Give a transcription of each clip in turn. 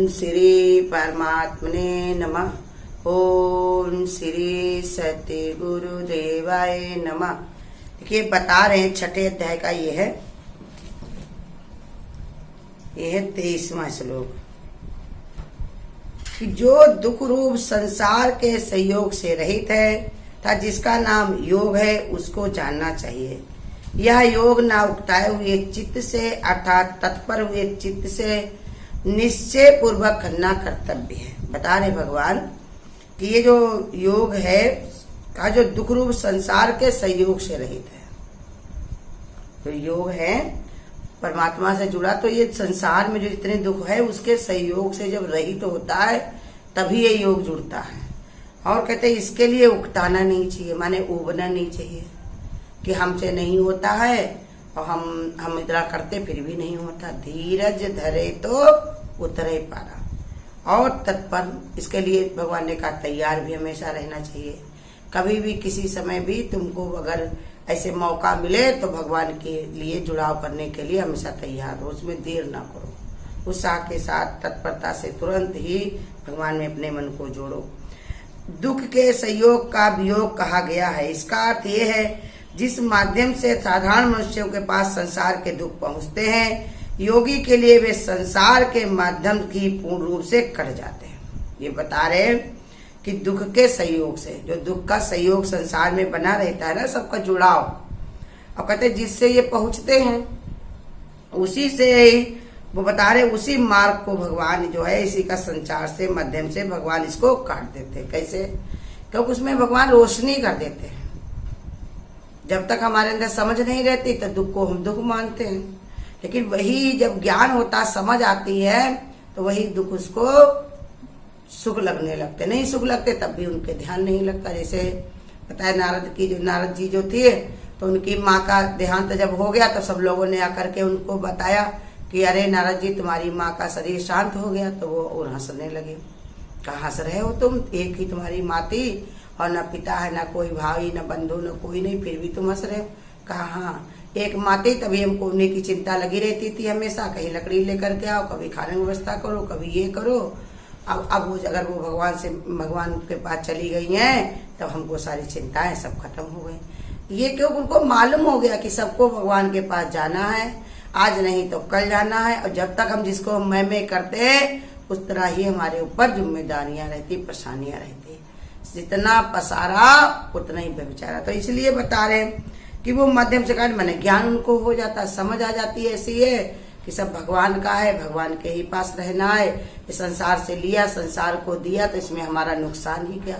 श्री परमात्मने नमः। ओम श्री सत्य गुरुदेवाय नमः। देखिए बता रहे हैं छठे अध्याय का ये है 23वां श्लोक कि जो दुख रूप संसार के संयोग से रहित है तथा जिसका नाम योग है उसको जानना चाहिए। यह योग ना उकताए हुए चित्त से अर्थात तत्पर हुए चित्त से निश्चय पूर्वक करना कर्तव्य है। बता रहे भगवान कि ये जो योग है का जो दुख रूप संसार के संयोग से रहित है, तो योग है परमात्मा से जुड़ा, तो ये संसार में जो जितने दुख है उसके संयोग से जब रहित होता है तभी ये योग जुड़ता है। और कहते हैं इसके लिए उकताना नहीं चाहिए, माने उबना नहीं चाहिए कि हमसे नहीं होता है और हम इतना करते फिर भी नहीं होता। धीरज धरे तो उतरे पारा। और तत्पर इसके लिए भगवान ने कहा तैयार भी हमेशा रहना चाहिए। कभी भी किसी समय भी तुमको अगर ऐसे मौका मिले तो भगवान के लिए जुड़ाव करने के लिए हमेशा तैयार हो, उसमें देर ना करो। उत्साह के साथ तत्परता से तुरंत ही भगवान में अपने मन को जोड़ो। दुख के संयोग का वियोग कहा गया है। इसका अर्थ ये है जिस माध्यम से साधारण मनुष्यों के पास संसार के दुख पहुंचते हैं, योगी के लिए वे संसार के माध्यम की पूर्ण रूप से कट जाते हैं। ये बता रहे हैं कि दुख के संयोग से, जो दुख का संयोग संसार में बना रहता है ना, सबका जुड़ाव, और कहते जिससे ये पहुंचते हैं उसी से वो बता रहे उसी मार्ग को भगवान जो है इसी का संचार से माध्यम से भगवान इसको काट देते हैं। कैसे? क्योंकि उसमें भगवान रोशनी कर देते हैं। जब तक हमारे अंदर समझ नहीं रहती तो दुख को हम दुख मानते हैं, लेकिन वही जब ज्ञान होता, समझ आती है, तो वही दुख उसको सुख लगने लगते। नहीं सुख लगते तब भी उनके ध्यान नहीं लगता। जैसे बताया नारद जी जो थे, तो उनकी माँ का देहांत जब हो गया तो सब लोगों ने आकर के उनको बताया कि अरे नारद जी तुम्हारी माँ का शरीर शांत हो गया। तो वो और हंसने लगे। कहा हंस रहे हो तुम? एक ही तुम्हारी माँ थी और न पिता है, न कोई भाई, न बंधु, न कोई नहीं, फिर भी तुम हंस रहे हो। कहा हाँ एक माँ थी, तभी हमको उन्हीं की चिंता लगी रहती थी हमेशा, कहीं लकड़ी लेकर के आओ, कभी खाने की व्यवस्था करो, कभी ये करो। अब वो अगर वो भगवान के पास चली गई हैं तब हमको सारी चिंताएं सब खत्म हो गई। ये क्यों? उनको मालूम हो गया कि सबको भगवान के पास जाना है, आज नहीं तो कल जाना है। और जब तक हम जिसको मैं करते हैं उस तरह ही हमारे ऊपर जिम्मेदारियां रहती, परेशानियां रहती। जितना पसारा उतना ही बेचारा। तो इसलिए बता रहे कि वो माध्यम से कारण मैंने ज्ञान उनको हो जाता, समझ आ जाती है। ऐसी है कि सब भगवान का है, भगवान के ही पास रहना है। इस संसार से लिया, संसार को दिया, तो इसमें हमारा नुकसान ही क्या?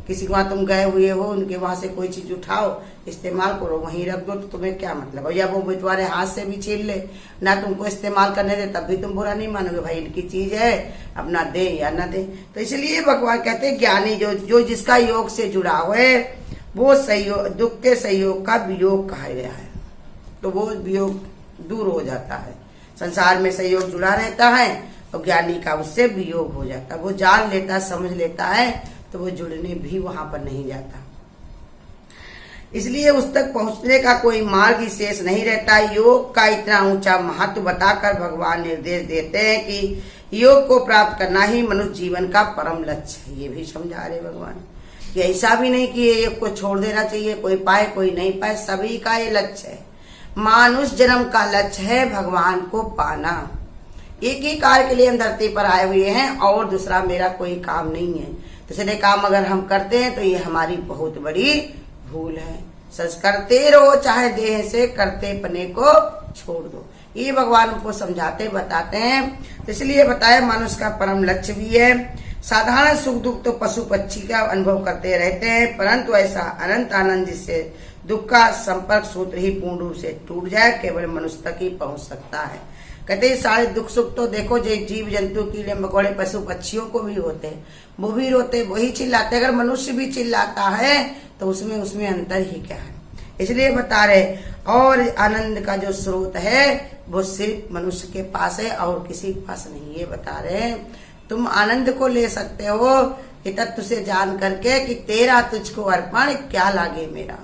किसी को वहां तुम गए हुए हो, उनके वहां से कोई चीज उठाओ, इस्तेमाल करो, वहीं रख दो, तो तुम्हें क्या मतलब? या वो तुम्हारे हाथ से भी छीन ले, ना तुमको इस्तेमाल करने दे, तब भी तुम बुरा नहीं मानोगे, भाई इनकी चीज है, अपना दे या ना दे। तो इसलिए भगवान कहते हैं ज्ञानी जो जिसका योग से जुड़ा हुआ है वो संयोग, दुख के संयोग का वियोग कहा गया है। तो वो वियोग दूर हो जाता है। संसार में संयोग जुड़ा रहता है और ज्ञानी का उससे वियोग हो जाता है। वो जान लेता, समझ लेता है, तो वो जुड़ने भी वहां पर नहीं जाता। इसलिए उस तक पहुंचने का कोई मार्ग ही शेष नहीं रहता। योग का इतना ऊंचा महत्व बताकर भगवान निर्देश देते हैं कि योग को प्राप्त करना ही मनुष्य जीवन का परम लक्ष्य है। ये भी समझा रहे भगवान कि ऐसा भी नहीं कि ये को छोड़ देना चाहिए, कोई पाए कोई नहीं पाए, सभी का ये लक्ष्य है। मानुष जन्म का लक्ष्य है भगवान को पाना। एक ही कार्य के लिए हम धरती पर आए हुए हैं और दूसरा मेरा कोई काम नहीं है। दूसरे काम अगर हम करते हैं तो ये हमारी बहुत बड़ी भूल है। सच करते रहो, चाहे देह से करते पने को छोड़ दो। ये भगवान को समझाते बताते हैं। तो इसलिए बताया मनुष्य का परम लक्ष्य भी है। साधारण सुख दुख तो पशु पक्षी का अनुभव करते रहते हैं, परंतु ऐसा अनंत आनंद जिससे दुख का संपर्क सूत्र ही पूर्ण रूप से टूट जाए केवल मनुष्य तक ही पहुंच सकता है। कहते हैं सारे दुख सुख तो देखो जो जीव जंतु कीड़े मकोड़े पशु पक्षियों को भी होते हैं, वो भी रोते, वही चिल्लाते। अगर मनुष्य भी चिल्लाता है तो उसमें अंतर ही क्या है? इसलिए बता रहे और आनंद का जो स्रोत है वो सिर्फ मनुष्य के पास है और किसी के पास नहीं। ये बता रहे तुम आनंद को ले सकते हो ये तत्व से जान करके कि तेरा तुझको अर्पण क्या लागे मेरा।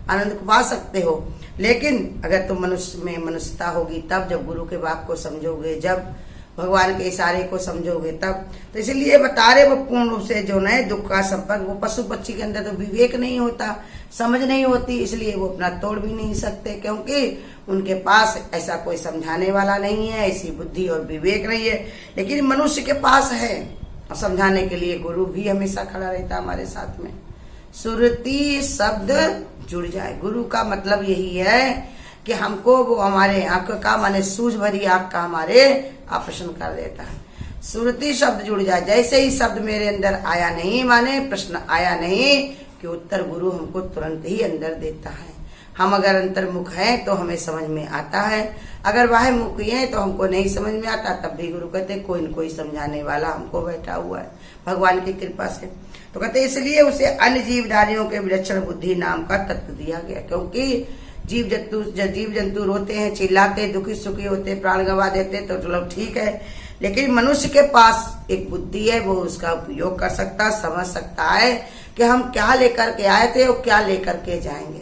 आनंद को पा सकते हो, लेकिन अगर तुम मनुष्य में मनुष्यता होगी तब, जब गुरु के बात को समझोगे, जब भगवान के इशारे को समझोगे तब। तो इसलिए बता रहे वो पूर्ण रूप से जो है दुख का संपर्क, वो पशु पक्षी के अंदर तो विवेक नहीं होता, समझ नहीं होती, इसलिए वो अपना तोड़ भी नहीं सकते, क्योंकि उनके पास ऐसा कोई समझाने वाला नहीं है, ऐसी बुद्धि और विवेक नहीं है। लेकिन मनुष्य के पास है, और समझाने के लिए गुरु भी हमेशा खड़ा रहता हमारे साथ में। सुरति शब्द जुड़ जाए, गुरु का मतलब यही है कि हमको वो हमारे आंख का माने सूझ भरी आंख का हमारे ऑपरेशन कर देता है। सुरति शब्द जुड़ जाए, जैसे ही शब्द मेरे अंदर आया नहीं, माने प्रश्न आया नहीं, कि उत्तर गुरु हमको तुरंत ही अंदर देता है। हम अगर अंतर्मुख हैं तो हमें समझ में आता है, अगर बाह्य मुखी हैं तो हमको नहीं समझ में आता, तब भी गुरु कहते कोई न कोई समझाने वाला हमको बैठा हुआ है भगवान की कृपा से। तो कहते इसलिए उसे अन्य जीवधारियों के विलक्षण बुद्धि नाम का तत्व दिया गया, क्योंकि जीव जंतु रोते हैं, चिल्लाते, दुखी सुखी होते, प्राण गंवा देते, तो चलो ठीक है, लेकिन मनुष्य के पास एक बुद्धि है, वो उसका उपयोग कर सकता, समझ सकता है कि हम क्या लेकर के आए थे और क्या लेकर के जाएंगे।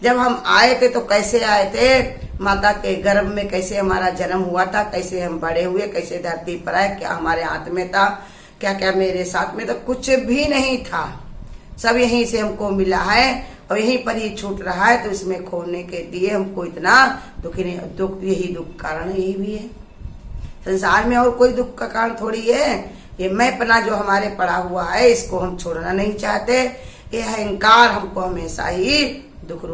जब हम आए थे तो कैसे आए थे, माता के गर्भ में कैसे हमारा जन्म हुआ था, कैसे हम बड़े हुए, कैसे धरती पर आए, क्या हमारे हाथ में था, क्या क्या मेरे साथ में, तो कुछ भी नहीं था, सब यहीं से हमको मिला है और यहीं पर ही छूट रहा है। तो इसमें खोने के लिए हमको इतना दुखी नहीं, दुख यही दुख कारण यही भी है संसार में, और कोई दुख का कारण थोड़ी है। ये मैंपना जो हमारे पड़ा हुआ है, इसको हम छोड़ना नहीं चाहते। ये अहंकार हमको हमेशा ही दुख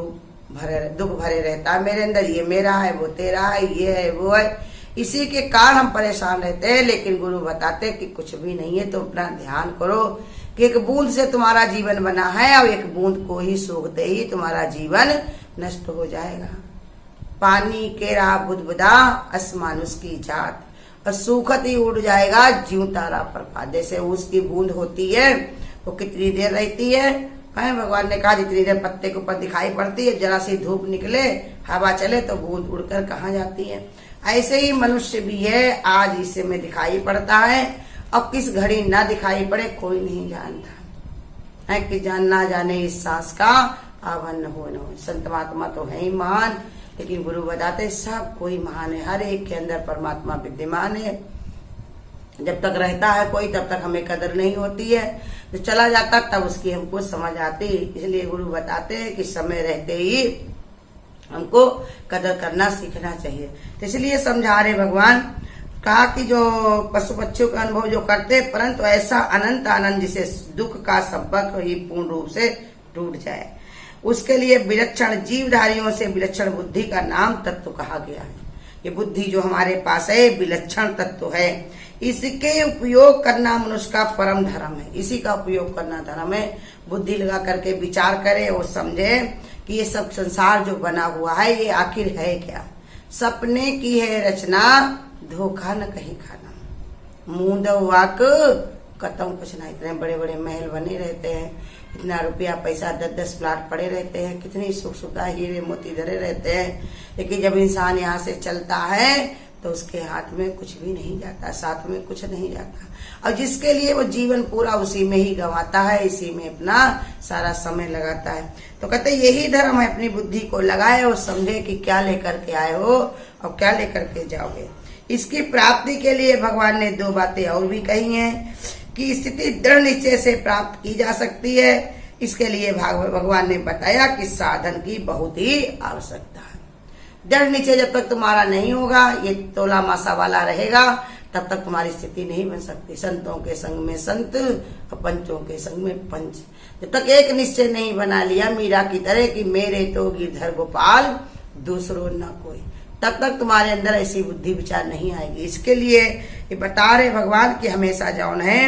भरे रहता है मेरे अंदर, ये मेरा है, वो तेरा है, ये है, वो है, इसी के कारण हम परेशान रहते हैं। लेकिन गुरु बताते कि कुछ भी नहीं है, तो अपना ध्यान करो कि एक बूंद से तुम्हारा जीवन बना है, और एक बूंद को ही सूखते ही तुम्हारा जीवन नष्ट हो जाएगा। पानी केरा बुदबुदा आसमान उसकी जात, और सूखत ही उड़ जाएगा ज्यों तारा प्रभात। जैसे उसकी बूंद होती है, वो कितनी देर रहती है, भगवान ने कहा जितनी देर पत्ते के ऊपर दिखाई पड़ती है, जरा सी धूप निकले, हवा चले तो बूंद उड़कर कहाँ जाती है। ऐसे ही मनुष्य भी है, आज इसे में दिखाई पड़ता है, अब किस घड़ी ना दिखाई पड़े कोई नहीं जानता है, कि जान ना जाने इस सांस का आवन हो न हो। संत महात्मा तो है ही महान, लेकिन गुरु बताते सब कोई महान है, हर एक के अंदर परमात्मा विद्यमान है। जब तक रहता है कोई, तब तक हमें कदर नहीं होती है, जब चला जाता तब उसकी हमको समझ आती। इसलिए गुरु बताते हैं कि समय रहते ही हमको कदर करना सीखना चाहिए। तो इसलिए समझा रहे भगवान, कहा कि जो पशु पक्षियों का अनुभव जो करते, परंतु ऐसा अनंत आनंद जिसे दुख का संपर्क ही पूर्ण रूप से टूट जाए, उसके लिए विलक्षण जीवधारियों से विलक्षण बुद्धि का नाम तत्व कहा गया है। ये बुद्धि जो हमारे पास है विलक्षण तत्व है, इसके उपयोग करना मनुष्य का परम धर्म है। इसी का उपयोग करना धर्म है। बुद्धि लगा करके विचार करे और समझे कि ये सब संसार जो बना हुआ है ये आखिर है क्या। सपने की है रचना, धोखा न कहीं खाना, मूंद वाक कतम कुछ ना। इतने बड़े बड़े महल बने रहते हैं, इतना रुपया पैसा 10-10 प्लाट पड़े रहते हैं, कितनी सुख सुविधा हीरे मोती धरे रहते हैं, लेकिन जब इंसान यहाँ से चलता है तो उसके हाथ में कुछ भी नहीं जाता, साथ में कुछ नहीं जाता, और जिसके लिए वो जीवन पूरा उसी में ही गंवाता है, इसी में अपना सारा समय लगाता है। तो कहते यही धर्म है, अपनी बुद्धि को लगाए और समझे कि क्या लेकर के आए हो और क्या लेकर के जाओगे। इसकी प्राप्ति के लिए भगवान ने 2 बातें और भी कही हैं कि स्थिति दृढ़ निश्चय से प्राप्त की जा सकती है। इसके लिए भगवान ने बताया कि साधन की बहुत ही आवश्यकता है। दृढ़ निश्चय जब तक तुम्हारा नहीं होगा, ये तोला मासा वाला रहेगा, तब तक तुम्हारी स्थिति नहीं बन सकती। संतों के संग में संत और पंचों के संग में पंच, जब तक एक निश्चय नहीं बना लिया मीरा की तरह कि मेरे तो गिरधर गोपाल दूसरों न कोई, तब तक तुम्हारे अंदर ऐसी बुद्धि विचार नहीं आएगी। इसके लिए ये बता रहे भगवान कि हमेशा जौन है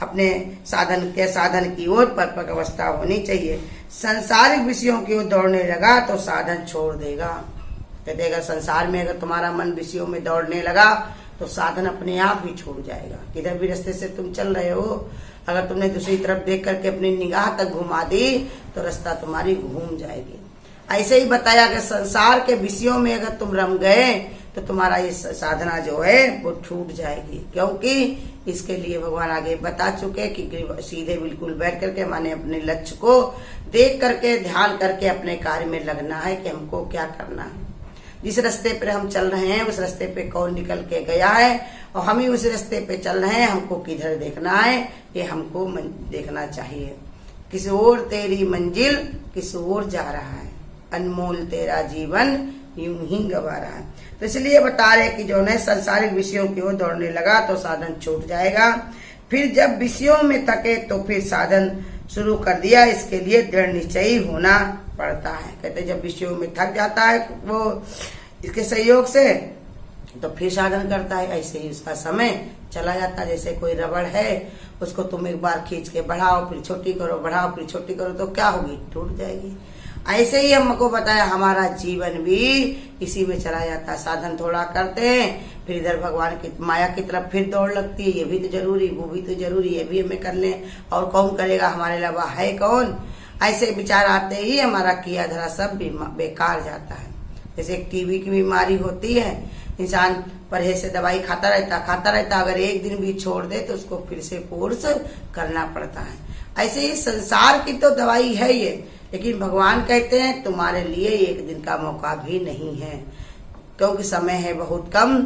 अपने साधन की ओर परिपक्व अवस्था होनी चाहिए। सांसारिक विषयों की ओर दौड़ने लगा तो साधन छोड़ देगा। कहते अगर संसार में अगर तुम्हारा मन विषयों में दौड़ने लगा तो साधन अपने आप ही छूट जाएगा। किधर भी रास्ते से तुम चल रहे हो, अगर तुमने दूसरी तरफ देख करके अपनी निगाह तक घुमा दी तो रास्ता तुम्हारी घूम जाएगी। ऐसे ही बताया कि संसार के विषयों में अगर तुम रम गए तो तुम्हारा ये साधना जो है वो छूट जाएगी, क्योंकि इसके लिए भगवान आगे बता चुके कि सीधे बिल्कुल बैठ करके माने अपने लक्ष्य को देख करके ध्यान करके अपने कार्य में लगना है कि हमको क्या करना है। जिस रास्ते पर हम चल रहे हैं उस रास्ते पे कौन निकल के गया है और हम ही उस रास्ते पे चल रहे हैं। हमको किधर देखना है ये हमको देखना चाहिए। किस ओर तेरी मंजिल किस ओर जा रहा है, अनमोल तेरा जीवन यूं ही गवा रहा है। तो इसलिए बता रहे कि जो है संसारिक विषयों की ओर दौड़ने लगा तो साधन छूट जाएगा। फिर जब विषयों में थके तो फिर साधन शुरू कर दिया। इसके लिए दृढ़ निश्चयी होना पड़ता है। कहते जब विषयों में थक जाता है वो इसके सहयोग से तो फिर साधन करता है। ऐसे ही उसका समय चला जाता है। जैसे कोई रबड़ है, उसको तुम एक बार खींच के बढ़ाओ फिर छोटी करो, बढ़ाओ फिर छोटी करो तो क्या होगी, टूट जाएगी। ऐसे ही हमको बताया हमारा जीवन भी इसी में चला जाता है। साधन थोड़ा करते हैं फिर इधर भगवान की माया की तरफ फिर दौड़ लगती है। ये भी तो जरूरी, वो भी तो जरूरी, ये भी हमें कर लें और कौन करेगा, हमारे अलावा है कौन। ऐसे विचार आते ही हमारा किया धरा सब बेकार जाता है। जैसे एक टीबी की बीमारी होती है, इंसान परहेज से दवाई खाता रहता, अगर एक दिन भी छोड़ दे तो उसको फिर से कोर्स करना पड़ता है। ऐसे ही संसार की तो दवाई है ये, लेकिन भगवान कहते हैं तुम्हारे लिए एक दिन का मौका भी नहीं है, क्योंकि समय है बहुत कम,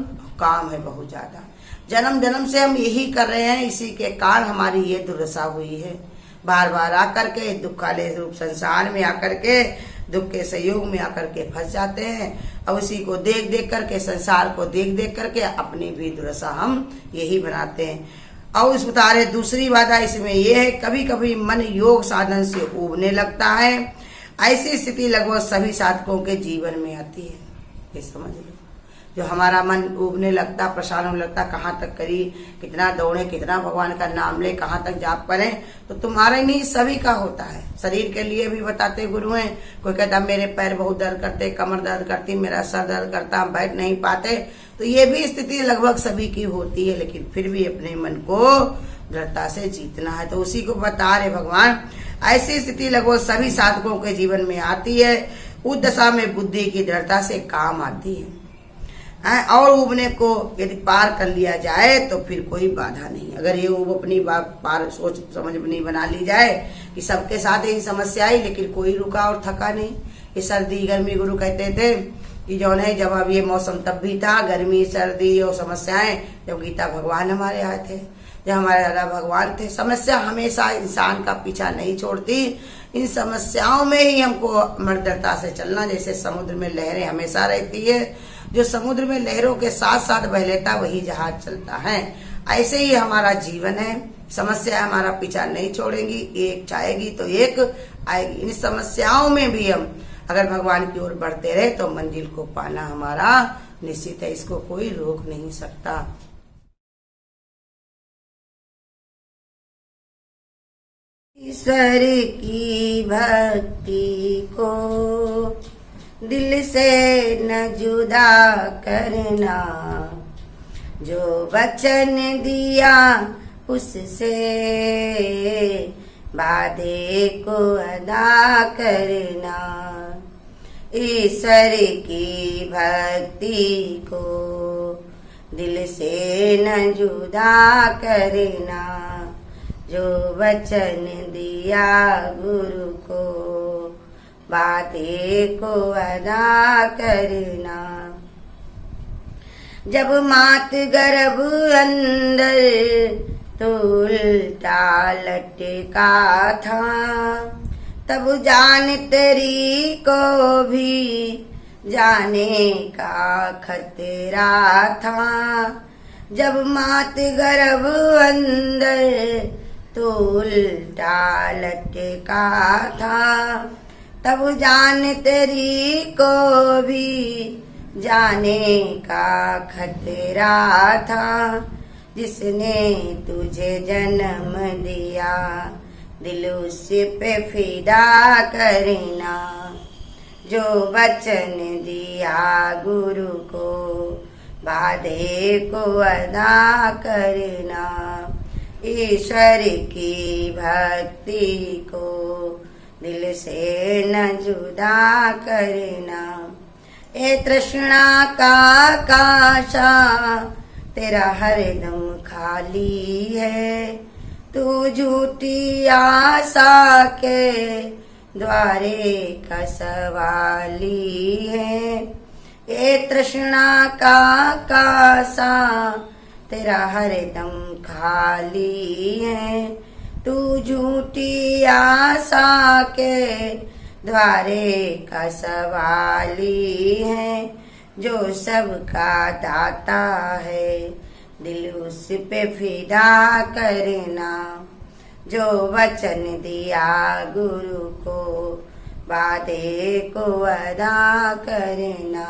काम है बहुत ज्यादा। जन्म जन्म से हम यही कर रहे हैं, इसी के कारण हमारी ये दुर्दशा हुई है। बार बार आकर के दुख काले रूप संसार में आकर के दुख के सहयोग में आकर के फंस जाते हैं। और उसी को देख देख करके, संसार को देख देख करके अपनी भी दुर्दशा हम यही बनाते हैं। और इस उतारे दूसरी बाधा इसमें यह है, कभी कभी मन योग साधन से उबने लगता है। ऐसी स्थिति लगभग सभी साधकों के जीवन में आती है। ये समझ लो, जो हमारा मन उबने लगता, परेशान होने लगता, कहाँ तक करी, कितना दौड़े, कितना भगवान का नाम ले, कहाँ तक जाप करें, तो तुम्हारे नहीं सभी का होता है। शरीर के लिए भी बताते गुरु हैं। कोई कहता मेरे पैर बहुत दर्द करते, कमर दर्द करती, मेरा सर दर्द करता, हम बैठ नहीं पाते। तो ये भी स्थिति लगभग सभी की होती है, लेकिन फिर भी अपने मन को दृढ़ता से जीतना है। तो उसी को बता रहे भगवान, ऐसी स्थिति लगभग सभी साधकों के जीवन में आती है। उस दशा में बुद्धि की दृढ़ता से काम आती है। और उबने को यदि पार कर लिया जाए तो फिर कोई बाधा नहीं। अगर ये उब अपनी पार सोच समझ अपनी बना ली जाए कि सबके साथ यही समस्या आई, लेकिन कोई रुका और थका नहीं। ये सर्दी गर्मी गुरु कहते थे कि जो है जब अब ये मौसम तब भी था, गर्मी सर्दी और समस्याएं, जब गीता भगवान हमारे आए थे, जब हमारे दादा भगवान थे। समस्या हमेशा इंसान का पीछा नहीं छोड़ती। इन समस्याओं में ही हमको मर्दता से चलना। जैसे समुद्र में लहरें हमेशा रहती है, जो समुद्र में लहरों के साथ साथ बह लेता वही जहाज चलता है। ऐसे ही हमारा जीवन है। समस्या हमारा पीछा नहीं छोड़ेंगी, एक चाहेगी तो एक आएगी। इन समस्याओं में भी हम अगर भगवान की ओर बढ़ते रहे तो मंजिल को पाना हमारा निश्चित है। इसको कोई रोक नहीं सकता। ईश्वर की भक्ति को दिल से न जुदा करना, जो वचन दिया उससे वादे को अदा करना। ईश्वर की भक्ति को दिल से न जुदा करना, जो वचन दिया गुरु को वादे को अदा करना। जब मात गर्भ अंदर तो उल्टा लटका था, तब जान तेरी को भी जाने का खतरा था। जब मात गर्भ अंदर तो उल्टा लटका था, तब जान तेरी को भी जाने का खतरा था। जिसने तुझे जन्म दिया दिल उस पे फिदा करना, जो वचन दिया गुरु को वादे को अदा करना। ईश्वर की भक्ति को दिल से न जुदा करना। ए तृष्णा का काशा तेरा हरदम खाली है, तू झूठी आशा के द्वारे का सवाली है। ए तृष्णा का काशा तेरा हरदम खाली है। तू झूठी आशा के द्वारे का सवाली है। जो सबका दाता है दिल उस पे फिदा करना। जो वचन दिया गुरु को वादे को अदा करना।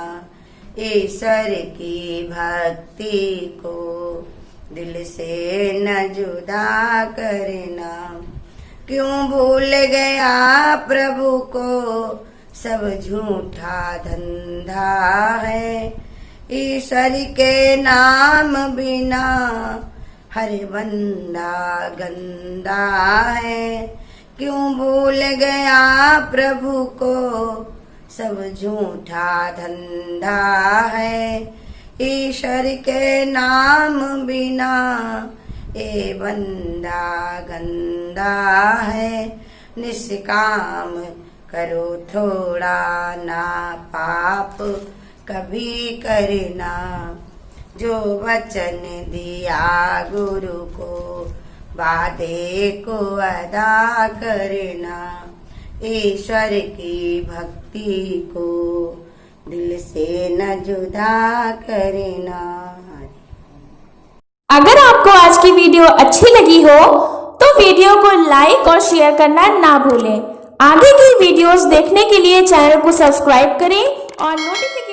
ईश्वर की भक्ति को दिल से न जुदा करना। क्यों भूल गया प्रभु को सब झूठा धंधा है। ईश्वर के नाम बिना हर बंदा गंदा है। क्यों भूल गया प्रभु को सब झूठा धंधा है। ईश्वर के नाम बिना ये बंदा गंदा है। निष्काम करो थोड़ा ना पाप कभी करना। जो वचन दिया गुरु को वादे को अदा करना। ईश्वर की भक्ति को दिल से न जुदा करना। अगर आपको आज की वीडियो अच्छी लगी हो तो वीडियो को लाइक और शेयर करना ना भूलें। आगे की वीडियोस देखने के लिए चैनल को सब्सक्राइब करें और नोटिफिकेशन